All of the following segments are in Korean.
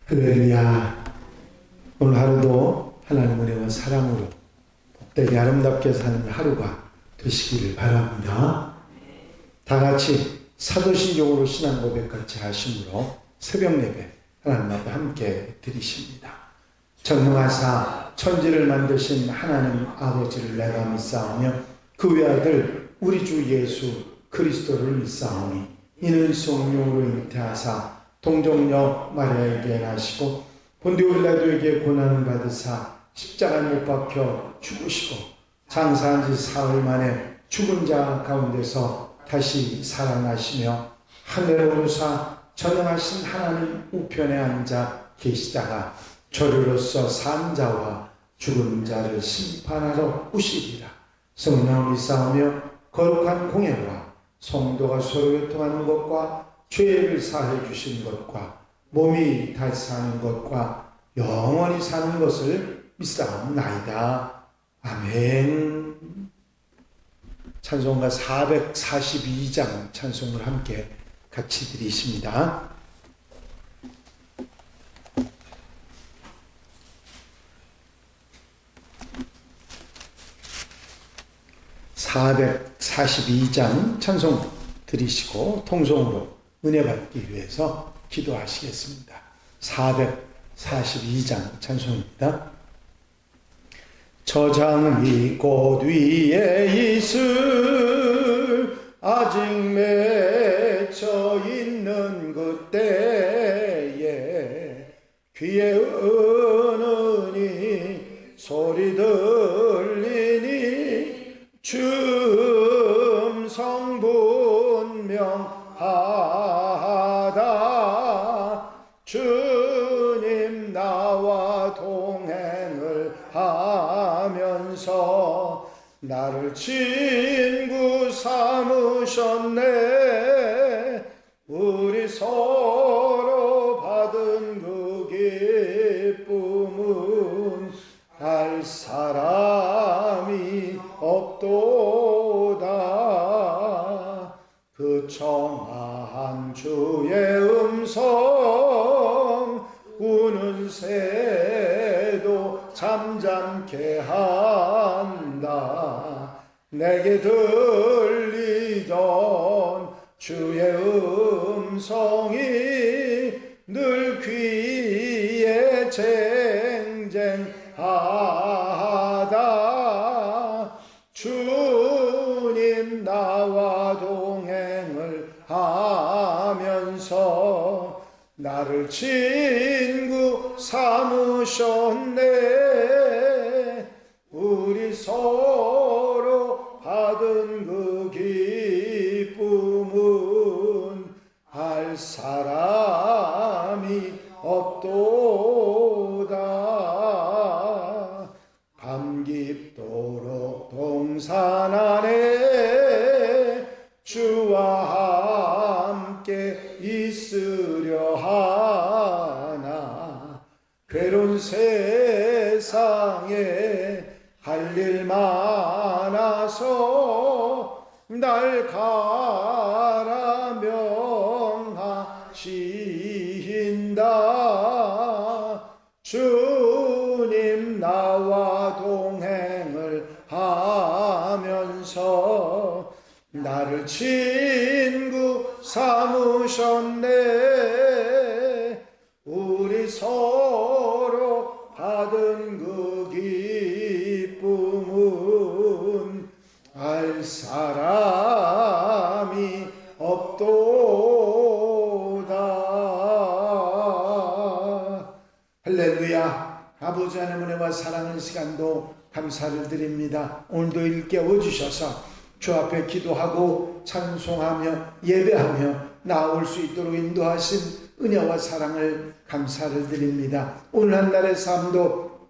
할렐루야. 오늘 하루도 하나님 은혜와 사랑으로 복되게 아름답게 사는 하루가 되시기를 바랍니다. 다 같이 사도신경으로 신앙 고백 같이 하심으로 새벽 예배 하나님 앞에 함께 드리십니다. 전능하사 천지를 만드신 하나님 아버지를 내가 믿사오며 그 외아들 우리 주 예수 그리스도를 믿사오니 이는 성령으로 잉태하사 동정녀 마리아에게 나시고 본디오 빌라도에게 고난을 받으사 십자가에 못 박혀 죽으시고 장사한 지 사흘 만에 죽은 자 가운데서 다시 살아나시며 하늘에 오르사 전능하신 하나님 우편에 앉아 계시다가 저리로서 산 자와 죽은 자를 심판하러 오시리라. 성령을 믿사오며 거룩한 공예와 성도가 서로 교통하는 것과 죄를 사해 주신 것과 몸이 다시 사는 것과 영원히 사는 것을 믿사옵나이다. 아멘. 찬송가 442장 찬송을 함께 같이 드리십니다. (442장) 찬송 드리시고 통성으로 은혜 받기 위해서 기도하시겠습니다. 442장 찬송입니다. 저장이 꽃 위에 있을 아직 맺혀 있는 그때에 귀에 은은히 소리 들리니 춤성 분명하다. 주님 나와 동행을 하면서 나를 친구 삼으셨네. 우리 서로 받은 그 기쁨은 알 사람이 없도다. 그 청아한 주의 음성 우는 새도 잠잠케 한다. 내게 들리던 주의 음성이 늘 귀에 쟁쟁하다. 주님 나와 동행을 하면서 나를 친구 삼으셨네. 우리 서로 받은 그 기쁨은 알 사람이 없도다. 밤 깊도록 동산 안에 주와 함께 있으려 하나. 괴로운 세상에 할 일 많아서 날 가라 명하신다. 주님 나와 동행을 하면서 나를 친구 삼으셨네. 우리 서로 받은 그 기쁨은 알 사람이 없도다. 할렐루야. 아버지 하나님의 은혜와 사랑의 시간도 감사를 드립니다. 오늘도 일깨워 주셔서 주 앞에 기도하고 찬송하며 예배하며 나올 수 있도록 인도하신 은혜와 사랑을 감사를 드립니다. 오늘 한 날의 삶도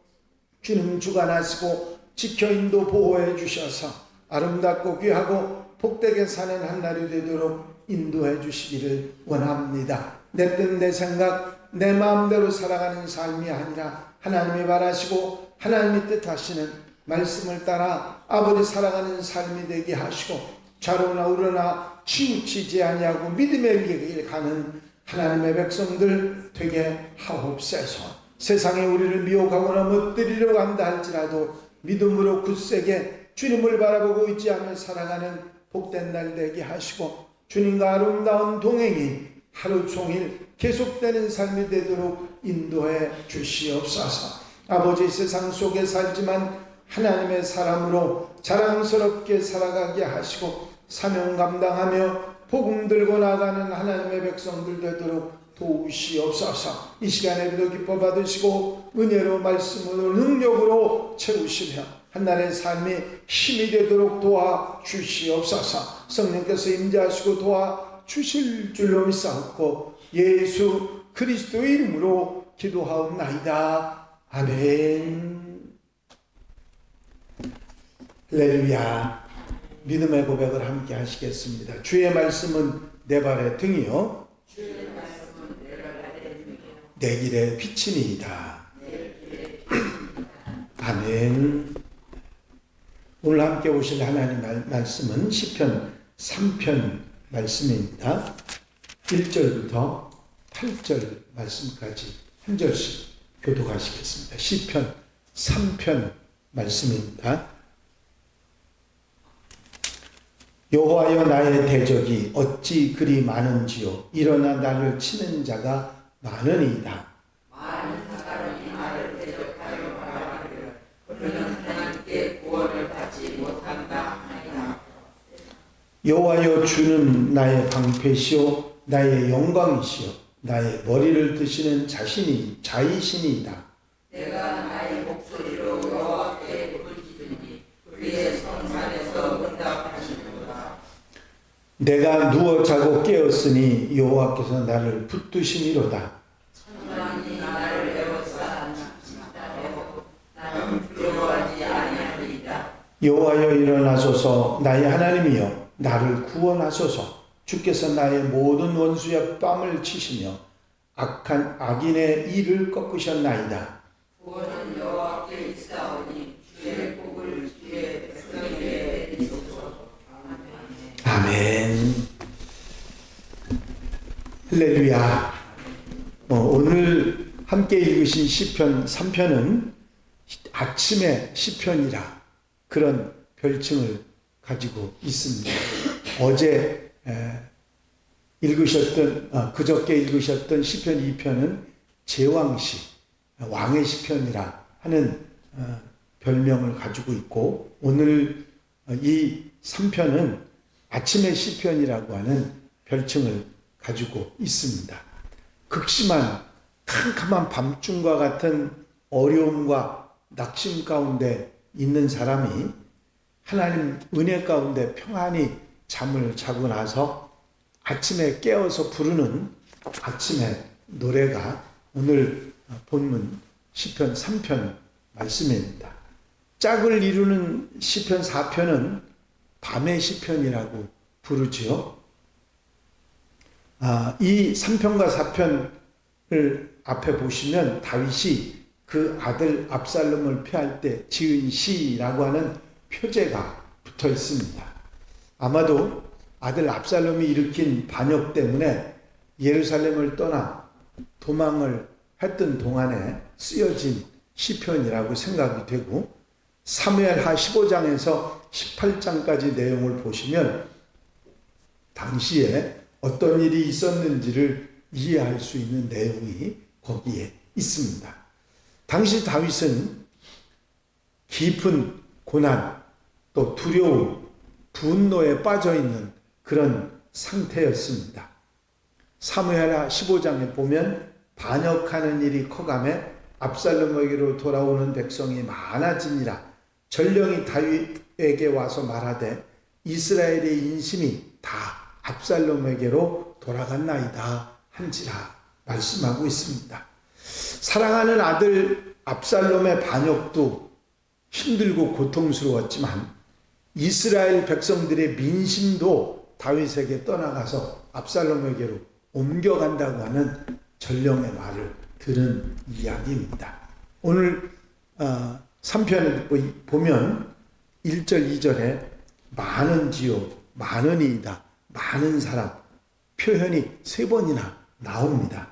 주님 주관하시고 지켜 인도 보호해 주셔서 아름답고 귀하고 복되게 사는 한 날이 되도록 인도해 주시기를 원합니다. 내 뜻, 내 생각, 내 마음대로 살아가는 삶이 아니라 하나님이 바라시고 하나님이 뜻하시는 말씀을 따라 아버지 살아가는 삶이 되게 하시고 좌로나 우로나 치우치지 아니하고 믿음의 길 가는 하나님의 백성들 되게 하옵소서. 세상에 우리를 미혹하거나 못들이려고 한다 할지라도 믿음으로 굳세게 주님을 바라보고 의지하며 살아가는 복된 날 되게 하시고, 주님과 아름다운 동행이 하루 종일 계속되는 삶이 되도록 인도해 주시옵소서. 아버지, 세상 속에 살지만 하나님의 사람으로 자랑스럽게 살아가게 하시고 사명 감당하며 복음 들고 나가는 하나님의 백성들 되도록 도우시옵소서. 이 시간에도 기뻐 받으시고 은혜로 말씀으로 능력으로 채우시며 한날의 삶이 힘이 되도록 도와주시옵소서. 성령께서 임재하시고 도와주실 줄로 믿사옵고 예수 그리스도의 이름으로 기도하옵나이다. 아멘. 할렐루야. 믿음의 고백을 함께 하시겠습니다. 주의 말씀은 내 발의 등이요 내 길의 빛이니이다. 아멘. 오늘 함께 오실 하나님 말씀은 시편 3편 말씀입니다. 1절부터 8절 말씀까지 한 절씩 교독하시겠습니다. 시편 3편 말씀입니다. 여호와여, 나의 대적이 어찌 그리 많은지요. 일어나 나를 치는 자가 많으니이다. 많은 사람이 나를 대적하여 말하기를 그는 하나님께 구원을 받지 못한다 하니라. 여호와여, 주는 나의 방패시요 나의 영광이시요 나의 머리를 드시는 자이시니이다. 내가 나의 목소리로 여호와께 부르짖으니 그의 성산에서 응답하시는도다. 내가 누워 자고 깨었으니 여호와께서 나를 붙드심이로다. 천만이 나를 에워싸 나도 나는 두려워하지 아니하리이다. 여호와여, 일어나소서. 나의 하나님이여, 나를 구원하소서. 주께서 나의 모든 원수의 뺨을 치시며 악한 악인의 일을 꺾으셨나이다. 구원은 여호와께 있사오니 주의 복을 주의 백성에게 내리소서. 아멘. 할렐루야. 오늘 함께 읽으신 시편 3편은 아침의 시편이라 그런 별칭을 가지고 있습니다. 어제 읽으셨던 그저께 읽으셨던 시편 2편은 제왕시, 왕의 시편이라 하는 별명을 가지고 있고, 오늘 이 3편은 아침의 시편이라고 하는 별칭을 가지고 있습니다. 극심한 캄캄한 밤중과 같은 어려움과 낙심 가운데 있는 사람이 하나님 은혜 가운데 평안히 잠을 자고 나서 아침에 깨어서 부르는 아침의 노래가 오늘 본문 시편 3편 말씀입니다. 짝을 이루는 시편 4편은 밤의 시편이라고 부르지요. 이 3편과 4편을 앞에 보시면 다윗이 그 아들 압살롬을 피할 때 지은 시라고 하는 표제가 붙어 있습니다. 아마도 아들 압살롬이 일으킨 반역 때문에 예루살렘을 떠나 도망을 했던 동안에 쓰여진 시편이라고 생각이 되고, 사무엘하 15장에서 18장까지 내용을 보시면 당시에 어떤 일이 있었는지를 이해할 수 있는 내용이 거기에 있습니다. 당시 다윗은 깊은 고난, 또 두려움, 분노에 빠져있는 그런 상태였습니다. 사무엘하 15장에 보면 반역하는 일이 커가매 압살롬에게로 돌아오는 백성이 많아지니라. 전령이 다윗에게 와서 말하되 이스라엘의 인심이 다 압살롬에게로 돌아갔나이다 한지라 말씀하고 있습니다. 사랑하는 아들 압살롬의 반역도 힘들고 고통스러웠지만 이스라엘 백성들의 민심도 다윗에게 떠나가서 압살롬에게로 옮겨간다고 하는 전령의 말을 들은 이야기입니다. 오늘 3편을 보면 1절 2절에 많은지요 많으니이다, 많은 사람, 표현이 3번이나 나옵니다.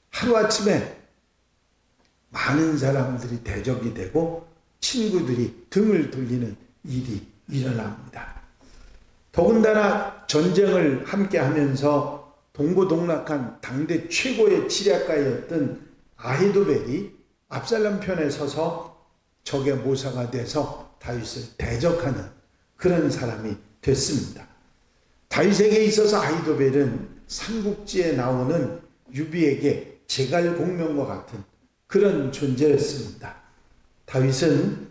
하루아침에 많은 사람들이 대적이 되고 친구들이 등을 돌리는 일이 일어납니다. 더군다나 전쟁을 함께 하면서 동고동락한 당대 최고의 지략가였던 아히도벨이 압살롬 편에 서서 적의 모사가 돼서 다윗을 대적하는 그런 사람이 됐습니다. 다윗에게 있어서 아히도벨은 삼국지에 나오는 유비에게 제갈공명과 같은 그런 존재였습니다. 다윗은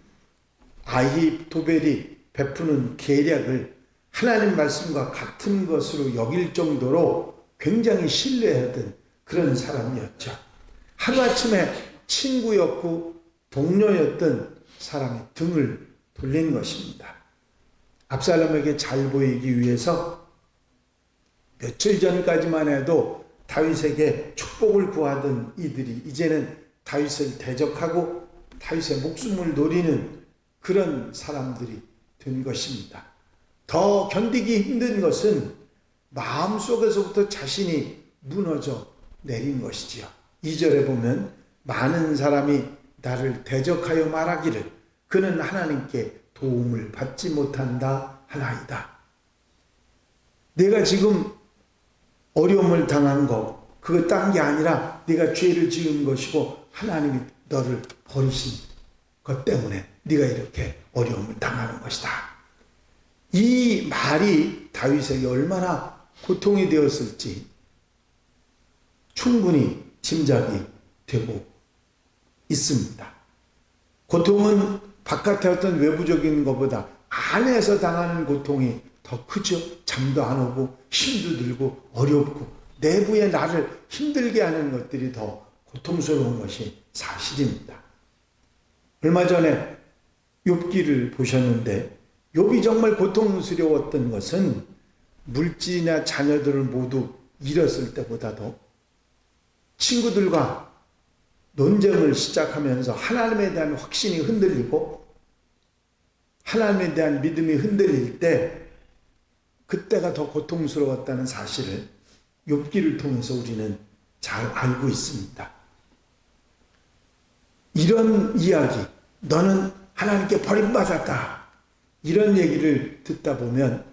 아히도벨이 베푸는 계략을 하나님 말씀과 같은 것으로 여길 정도로 굉장히 신뢰하던 그런 사람이었죠. 하루아침에 친구였고 동료였던 사람의 등을 돌린 것입니다. 압살롬에게 잘 보이기 위해서 며칠 전까지만 해도 다윗에게 축복을 구하던 이들이 이제는 다윗을 대적하고 다윗의 목숨을 노리는 그런 사람들이 된 것입니다. 더 견디기 힘든 것은 마음속에서부터 자신이 무너져 내린 것이지요. 2절에 보면 많은 사람이 나를 대적하여 말하기를 그는 하나님께 도움을 받지 못한다 하나이다. 내가 지금 어려움을 당한 거 그거 딴 게 아니라 네가 죄를 지은 것이고 하나님이 너를 버리신 것 때문에 네가 이렇게 어려움을 당하는 것이다. 이 말이 다윗에게 얼마나 고통이 되었을지 충분히 짐작이 되고 있습니다. 고통은 바깥의 어떤 외부적인 것보다 안에서 당하는 고통이 더 크죠. 잠도 안 오고 힘도 들고 어렵고 내부에 나를 힘들게 하는 것들이 더 고통스러운 것이 사실입니다. 얼마 전에 욥기를 보셨는데 욥이 정말 고통스러웠던 것은 물질이나 자녀들을 모두 잃었을 때보다도 친구들과 논쟁을 시작하면서 하나님에 대한 확신이 흔들리고 하나님에 대한 믿음이 흔들릴 때 그때가 더 고통스러웠다는 사실을 욥기를 통해서 우리는 잘 알고 있습니다. 이런 이야기, 너는 하나님께 버림받았다. 이런 얘기를 듣다 보면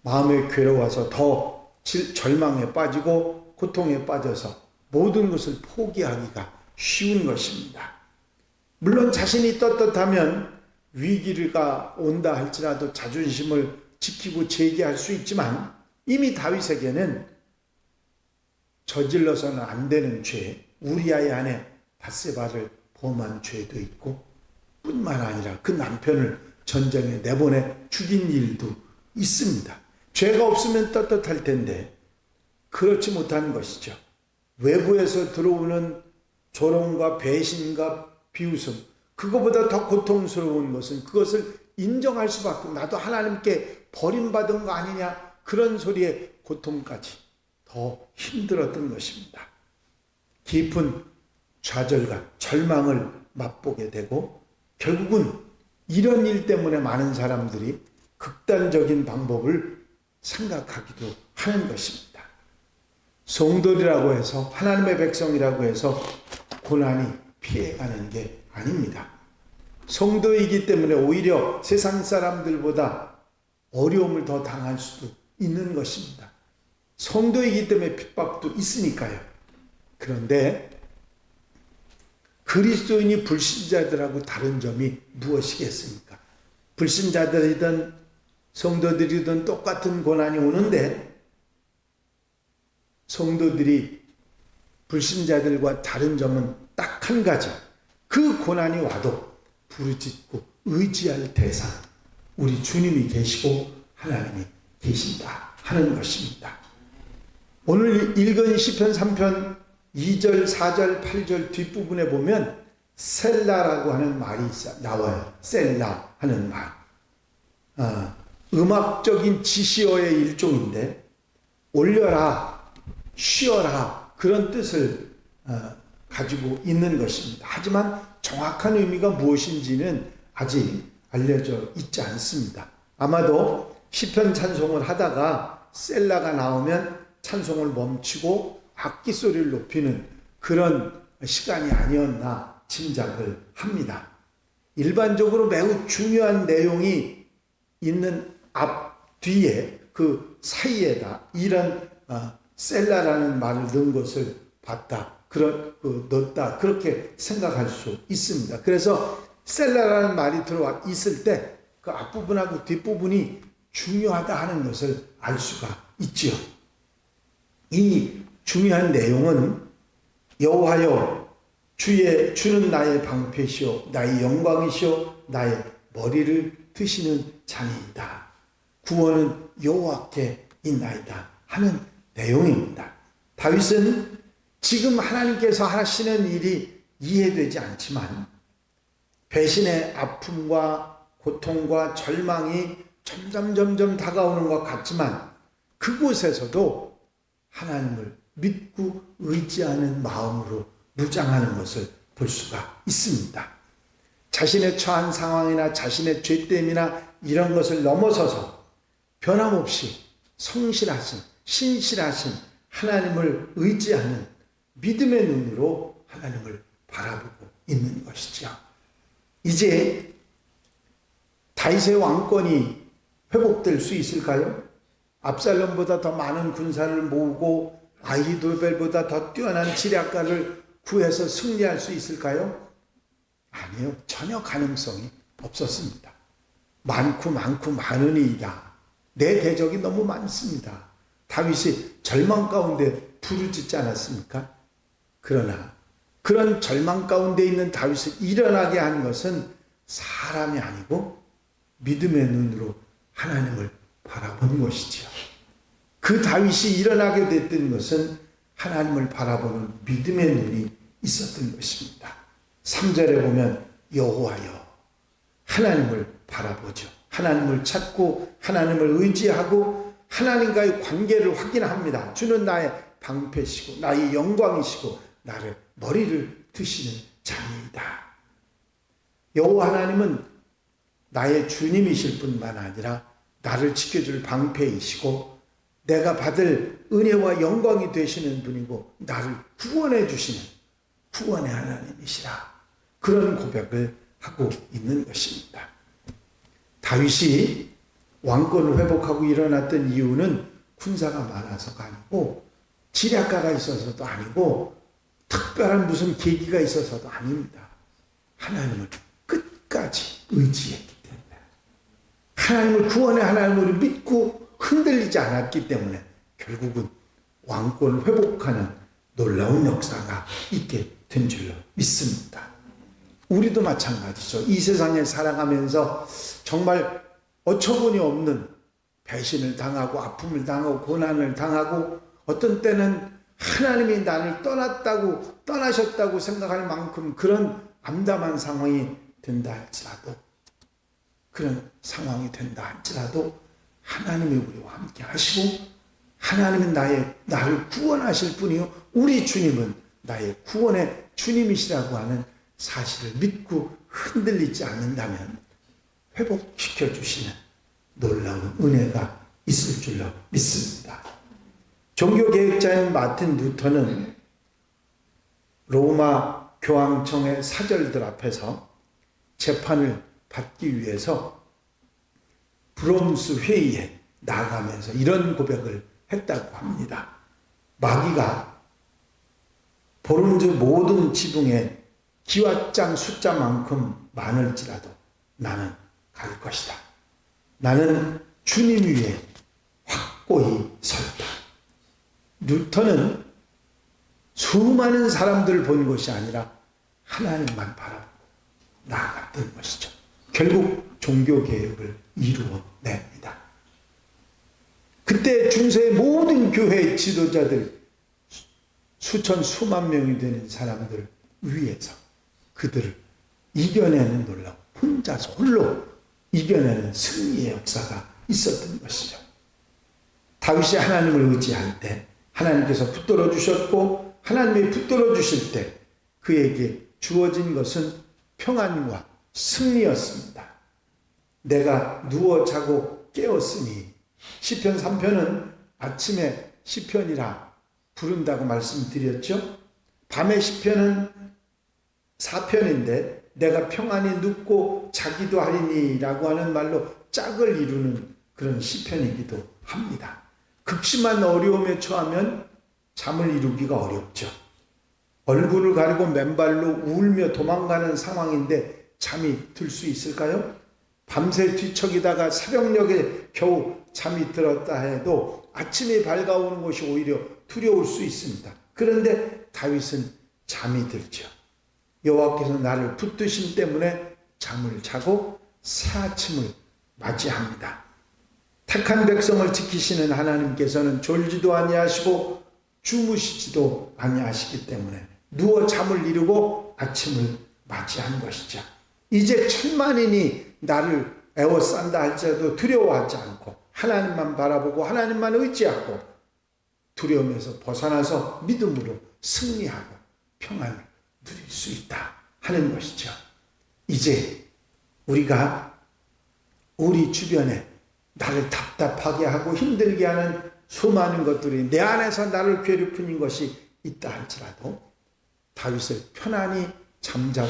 마음이 괴로워서 더 절망에 빠지고 고통에 빠져서 모든 것을 포기하기가 쉬운 것입니다. 물론 자신이 떳떳하면 위기가 온다 할지라도 자존심을 지키고 제기할 수 있지만 이미 다윗에게는 저질러서는 안 되는 죄, 우리아의 아내 밧세바를 범한 죄도 있고 뿐만 아니라 그 남편을 전쟁에 내보내 죽인 일도 있습니다. 죄가 없으면 떳떳할 텐데 그렇지 못한 것이죠. 외부에서 들어오는 조롱과 배신과 비웃음, 그거보다 더 고통스러운 것은 그것을 인정할 수밖에, 나도 하나님께 버림받은 거 아니냐, 그런 소리에 고통까지 더 힘들었던 것입니다. 깊은 좌절과 절망을 맛보게 되고 결국은 이런 일 때문에 많은 사람들이 극단적인 방법을 생각하기도 하는 것입니다. 성도들이라고 해서 하나님의 백성이라고 해서 고난이 피해가는 게 아닙니다. 성도이기 때문에 오히려 세상 사람들보다 어려움을 더 당할 수도 있는 것입니다. 성도이기 때문에 핍박도 있으니까요. 그런데 그리스도인이 불신자들하고 다른 점이 무엇이겠습니까? 불신자들이든 성도들이든 똑같은 고난이 오는데 성도들이 불신자들과 다른 점은 딱 한 가지. 그 고난이 와도 부르짖고 의지할 대상, 우리 주님이 계시고 하나님이 계신다 하는 것입니다. 오늘 읽은 시편 3편 2절, 4절, 8절 뒷부분에 보면 셀라라고 하는 말이 나와요. 셀라 하는 말. 음악적인 지시어의 일종인데 올려라, 쉬어라, 그런 뜻을 가지고 있는 것입니다. 하지만 정확한 의미가 무엇인지는 아직 알려져 있지 않습니다. 아마도 시편 찬송을 하다가 셀라가 나오면 찬송을 멈추고 악기 소리를 높이는 그런 시간이 아니었나 짐작을 합니다. 일반적으로 매우 중요한 내용이 있는 앞 뒤에 그 사이에다 이런 셀라라는 말을 넣은 것을 봤다. 넣었다. 그렇게 생각할 수 있습니다. 그래서 셀라라는 말이 들어와 있을 때 그 앞부분하고 뒷부분이 중요하다 하는 것을 알 수가 있지요. 이 중요한 내용은 여호와여 주는 나의 방패시오 나의 영광이시오 나의 머리를 드시는 자니이다. 구원은 여호와께 있나이다 하는 내용입니다. 다윗은 지금 하나님께서 하시는 일이 이해되지 않지만 배신의 아픔과 고통과 절망이 점점 다가오는 것 같지만 그곳에서도 하나님을 믿고 의지하는 마음으로 무장하는 것을 볼 수가 있습니다. 자신의 처한 상황이나 자신의 죄됨이나 이런 것을 넘어서서 변함없이 성실하신 신실하신 하나님을 의지하는 믿음의 눈으로 하나님을 바라보고 있는 것이죠. 이제 다윗의 왕권이 회복될 수 있을까요? 압살롬보다 더 많은 군사를 모으고 아히도벨보다 더 뛰어난 지략가를 구해서 승리할 수 있을까요? 아니요. 전혀 가능성이 없었습니다. 많고 많으니이다. 내 대적이 너무 많습니다. 다윗이 절망 가운데 부르짖지 않았습니까? 그러나 그런 절망 가운데 있는 다윗을 일어나게 한 것은 사람이 아니고 믿음의 눈으로 하나님을 바라본 것이지요. 그 다윗이 일어나게 됐던 것은 하나님을 바라보는 믿음의 눈이 있었던 것입니다. 3절에 보면 여호와여 하나님을 바라보죠. 하나님을 찾고 하나님을 의지하고 하나님과의 관계를 확인합니다. 주는 나의 방패시고 나의 영광이시고 나를 머리를 드시는 자니이다. 여호와 하나님은 나의 주님이실 뿐만 아니라 나를 지켜줄 방패이시고 내가 받을 은혜와 영광이 되시는 분이고 나를 구원해 주시는 구원의 하나님이시라. 그런 고백을 하고 있는 것입니다. 다윗이 왕권을 회복하고 일어났던 이유는 군사가 많아서가 아니고 지략가가 있어서도 아니고 특별한 무슨 계기가 있어서도 아닙니다. 하나님을 끝까지 의지했기 때문에 하나님을 구원의 하나님으로 믿고 흔들리지 않았기 때문에 결국은 왕권을 회복하는 놀라운 역사가 있게 된 줄로 믿습니다. 우리도 마찬가지죠. 이 세상을 살아가면서 정말 어처구니 없는 배신을 당하고 아픔을 당하고 고난을 당하고 어떤 때는 하나님이 나를 떠나셨다고 생각할 만큼 그런 암담한 상황이 된다 할지라도 그런 상황이 된다 할지라도 하나님이 우리와 함께 하시고 하나님은 나를 구원하실 분이요 우리 주님은 나의 구원의 주님이시라고 하는 사실을 믿고 흔들리지 않는다면 회복시켜 주시는 놀라운 은혜가 있을 줄로 믿습니다. 종교개혁자인 마틴 루터는 로마 교황청의 사절들 앞에서 재판을 받기 위해서 브롬스 회의에 나가면서 이런 고백을 했다고 합니다. 마귀가 보름주 모든 지붕에 기와장 숫자만큼 많을지라도 나는 갈 것이다. 나는 주님 위에 확고히 설다. 루터는 수많은 사람들을 본 것이 아니라 하나님만 바라보고 나아갔던 것이죠. 결국 종교개혁을 이루어냅니다. 그때 중세의 모든 교회 지도자들 수천 수만 명이 되는 사람들 위에서 그들을 이겨내는 놀라운 혼자서 홀로 이겨내는 승리의 역사가 있었던 것이죠. 다윗이 하나님을 의지할 때 하나님께서 붙들어 주셨고 하나님이 붙들어 주실 때 그에게 주어진 것은 평안과 승리였습니다. 내가 누워 자고 깨었으니 시편 3편은 아침에 시편이라 부른다고 말씀드렸죠. 밤의 시편은 4편인데 내가 평안히 눕고 자기도 하리니라고 하는 말로 짝을 이루는 그런 시편이기도 합니다. 극심한 어려움에 처하면 잠을 이루기가 어렵죠. 얼굴을 가리고 맨발로 울며 도망가는 상황인데 잠이 들 수 있을까요? 밤새 뒤척이다가 새벽녘에 겨우 잠이 들었다 해도 아침이 밝아오는 것이 오히려 두려울 수 있습니다. 그런데 다윗은 잠이 들죠. 여호와께서 나를 붙드심 때문에 잠을 자고 새 아침을 맞이합니다. 택한 백성을 지키시는 하나님께서는 졸지도 아니하시고 주무시지도 아니하시기 때문에 누워 잠을 이루고 아침을 맞이한 것이죠. 이제 천만인이 나를 에워싼다 할지라도 두려워하지 않고 하나님만 바라보고 하나님만 의지하고 두려움에서 벗어나서 믿음으로 승리하고 평안을 누릴 수 있다 하는 것이죠. 이제 우리가 우리 주변에 나를 답답하게 하고 힘들게 하는 수많은 것들이 내 안에서 나를 괴롭히는 것이 있다 할지라도 다윗을 편안히 잠자고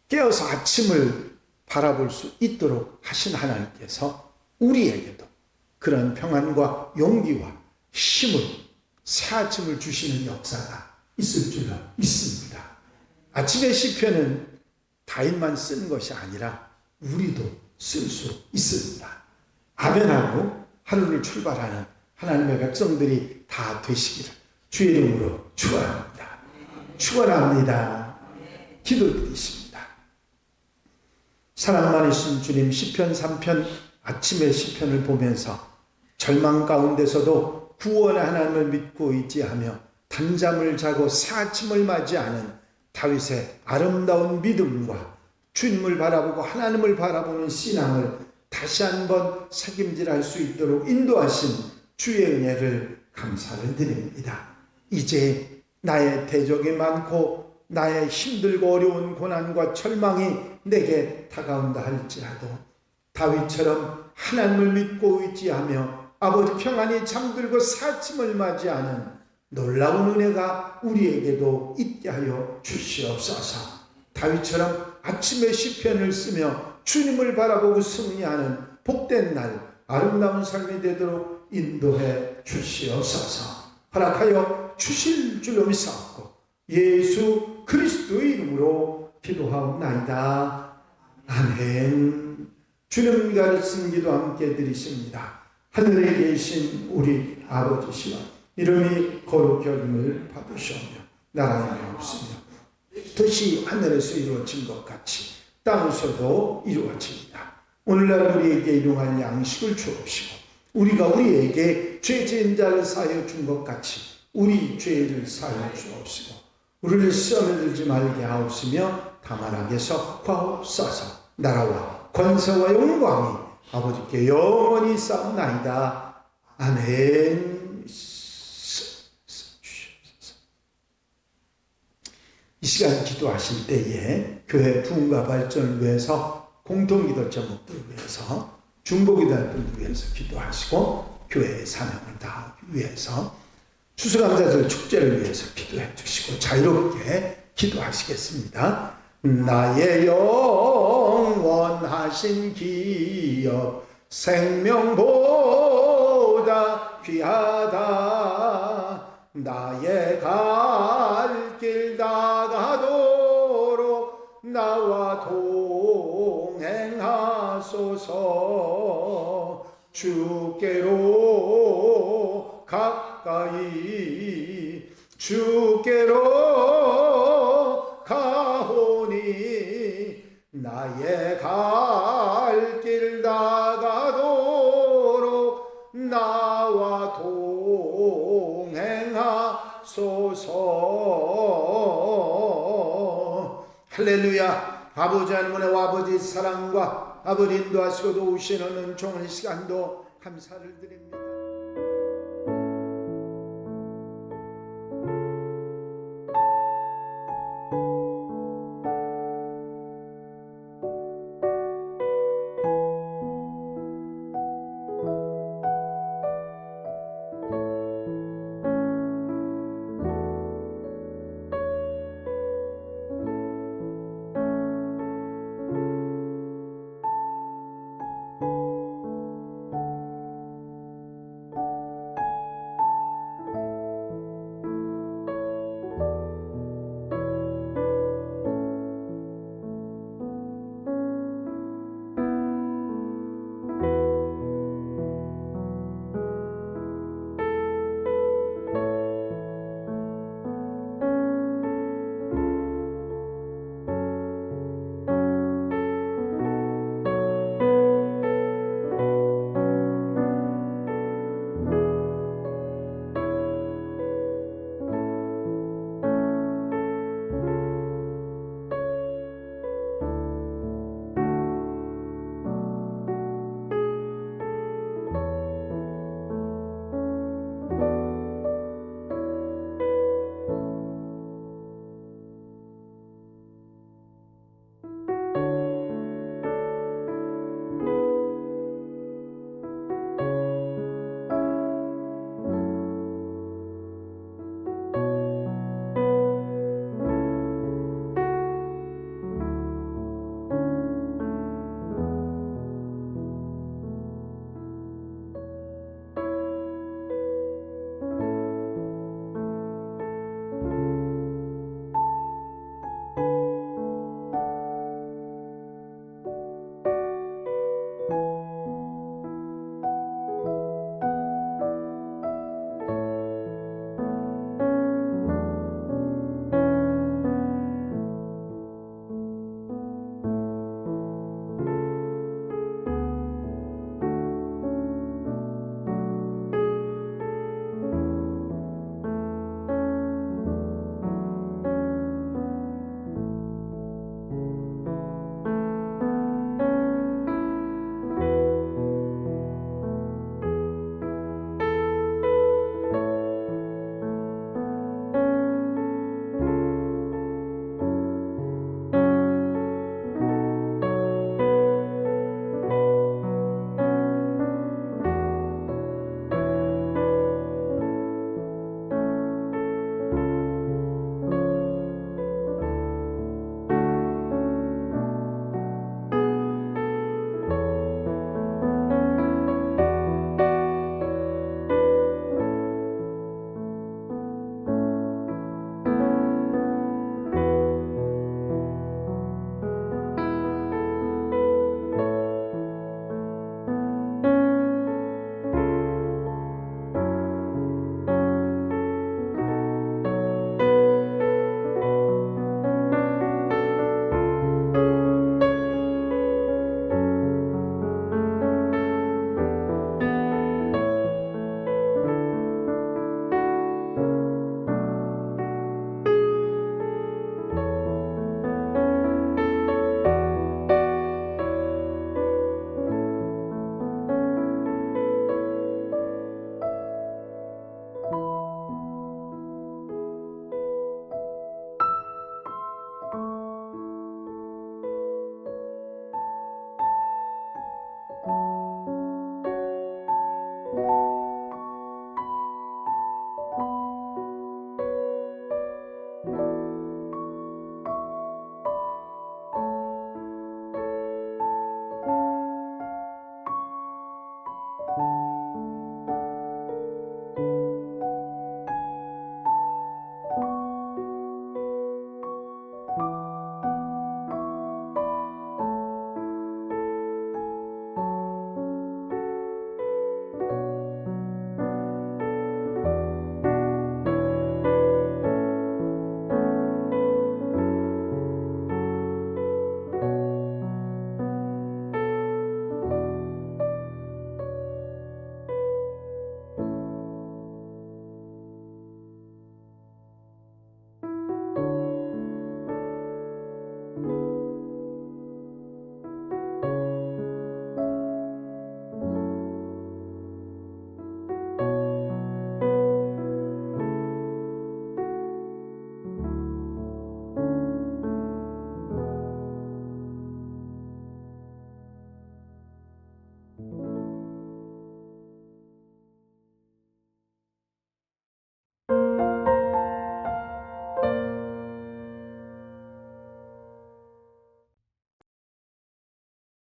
깨어서 아침을 바라볼 수 있도록 하신 하나님께서 우리에게도 그런 평안과 용기와 힘을 새 아침을 주시는 역사가 있을 줄로 믿습니다. 아침의 시편은 다윗만 쓰는 것이 아니라 우리도 쓸 수 있습니다. 아멘하고 하루를 출발하는 하나님의 백성들이 다 되시기를 주의 이름으로 축원합니다. 축원합니다. 기도드리십니다. 사랑 많으신 주님, 시편 3편 아침의 시편을 보면서 절망 가운데서도 구원의 하나님을 믿고 의지하며 단잠을 자고 새 아침을 맞이하는 다윗의 아름다운 믿음과 주님을 바라보고 하나님을 바라보는 신앙을 다시 한번 책임질할 수 있도록 인도하신 주의 은혜를 감사를 드립니다. 이제 나의 대적이 많고 나의 힘들고 어려운 고난과 절망이 내게 다가온다 할지라도 다윗처럼 하나님을 믿고 의지하며 아버지 평안히 잠들고 새 아침을 맞이하는 놀라운 은혜가 우리에게도 있게 하여 주시옵소서. 다윗처럼 아침의 시편을 쓰며 주님을 바라보고 승리하는 복된 날 아름다운 삶이 되도록 인도해 주시옵소서. 허락하여 주실 줄로 믿사옵고 예수 그리스도의 이름으로 기도하옵나이다. 아멘. 주님 가르치는 기도 함께 드리십니다. 하늘에 계신 우리 아버지시여, 이름이 거룩히 여김을 받으시오며 나라의 없으며 뜻이 하늘에서 이루어진 것 같이 땅에서도 이루어집니다. 오늘날 우리에게 일용할 양식을 주옵시고 우리가 우리에게 죄 지은 자를 사하여 준 것 같이 우리 죄를 사하여 주옵시고 우리를 시험에 들지 말게 하옵시며 다만 악에서 구하옵소서. 나라와 권세와 영광이 아버지께 영원히 싸움나이다. 아멘. 이 시간 기도하실 때에 교회 부흥과 발전을 위해서 공동기도 제목들을 위해서 중보기도할 분들 위해서 기도하시고 교회의 사명을 다하기 위해서 추수감사절 축제를 위해서 기도해 주시고 자유롭게 기도하시겠습니다. 나의 영원하신 기업 생명보다 귀하다. 나의 갈 길 다가도록 나와 동행하소서. 주께로 가까이 주께로 가오니 나의 갈 길 다가도록 나와 동행하소서. 할렐루야. 아버지 하나님의 아버지 사랑과 아버지 인도하시고 도우시는 종의 시간도 감사를 드립니다.